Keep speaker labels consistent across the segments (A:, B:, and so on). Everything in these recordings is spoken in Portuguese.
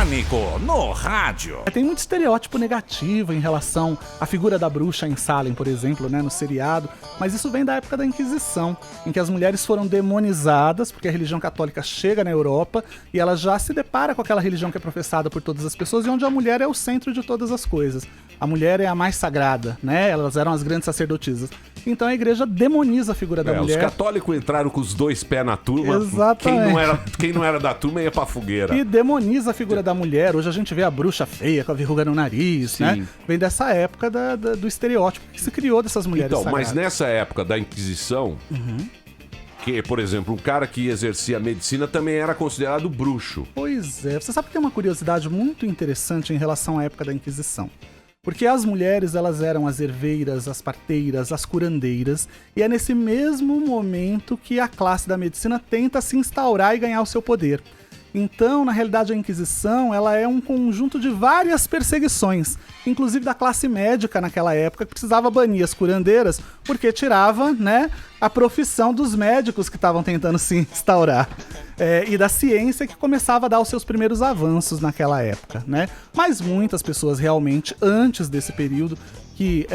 A: Pânico no rádio.
B: Tem muito estereótipo negativo em relação à figura da bruxa em Salem, por exemplo, né, no seriado, mas isso vem da época da Inquisição, em que as mulheres foram demonizadas, porque a religião católica chega na Europa e ela já se depara com aquela religião que é professada por todas as pessoas e onde a mulher é o centro de todas as coisas. A mulher é a mais sagrada, né? Elas eram as grandes sacerdotisas. Então a igreja demoniza a figura da mulher.
C: Os católicos entraram com os dois pés na turma.
B: Exatamente.
C: Quem não era da turma ia pra fogueira.
B: E demoniza a figura da mulher. Hoje a gente vê a bruxa feia, com a verruga no nariz,
C: Sim.
B: né? Vem dessa época do estereótipo que se criou dessas mulheres
C: Então,
B: sagradas.
C: mas nessa época da Inquisição, que, por exemplo, um cara que exercia medicina também era considerado bruxo.
B: Pois é. Você sabe que tem uma curiosidade muito interessante em relação à época da Inquisição. Porque as mulheres, elas eram as herveiras, as parteiras, as curandeiras, e é nesse mesmo momento que a classe da medicina tenta se instaurar e ganhar o seu poder. Então, na realidade, a Inquisição ela é um conjunto de várias perseguições, inclusive da classe médica naquela época, que precisava banir as curandeiras, porque tirava, né, a profissão dos médicos que estavam tentando se instaurar. E da ciência que começava a dar os seus primeiros avanços naquela época, né? Mas muitas pessoas realmente, antes desse período, que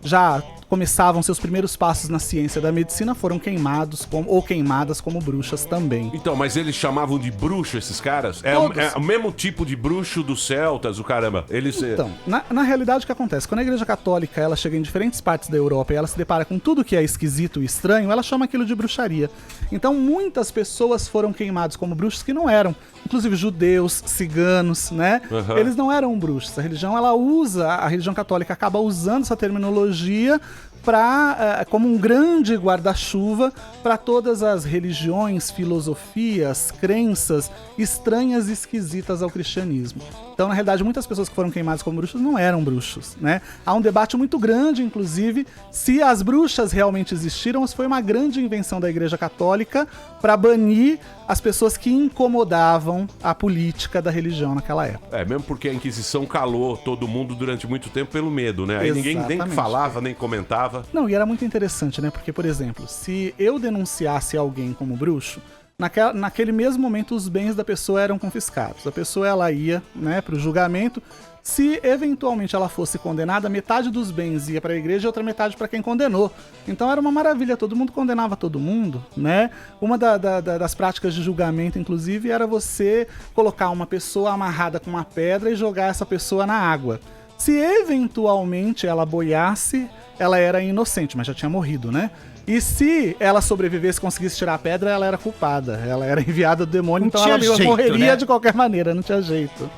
B: já começavam seus primeiros passos na ciência da medicina, foram queimados ou queimadas como bruxas também.
C: Então, mas eles chamavam de bruxo esses caras? É o mesmo tipo de bruxo dos celtas, o caramba.
B: Então, na realidade o que acontece? Quando a Igreja Católica ela chega em diferentes partes da Europa e ela se depara com tudo que é esquisito e estranho, ela chama aquilo de bruxaria. Então muitas pessoas foram queimadas como bruxos que não eram. Inclusive judeus, ciganos, né?
C: Uhum.
B: Eles não eram bruxos. A religião católica acaba usando essa terminologia como um grande guarda-chuva para todas as religiões, filosofias, crenças estranhas e esquisitas ao cristianismo. Então, na realidade, muitas pessoas que foram queimadas como bruxos não eram bruxos, né? Há um debate muito grande, inclusive, se as bruxas realmente existiram ou se foi uma grande invenção da Igreja Católica para banir as pessoas que incomodavam a política da religião naquela época.
C: Mesmo porque a Inquisição calou todo mundo durante muito tempo pelo medo, né? Aí ninguém nem falava, nem comentava.
B: Não, e era muito interessante, né? Porque, por exemplo, se eu denunciasse alguém como bruxo, naquele mesmo momento os bens da pessoa eram confiscados. A pessoa ela ia, né, para o julgamento. Se eventualmente ela fosse condenada, metade dos bens ia para a igreja e outra metade para quem condenou. Então era uma maravilha, todo mundo condenava todo mundo, né? Uma das práticas de julgamento, inclusive, era você colocar uma pessoa amarrada com uma pedra e jogar essa pessoa na água. Se eventualmente ela boiasse, ela era inocente, mas já tinha morrido, né? E se ela sobrevivesse e conseguisse tirar a pedra, ela era culpada. Ela era enviada do demônio, então ela morreria, né, de qualquer maneira, não tinha jeito.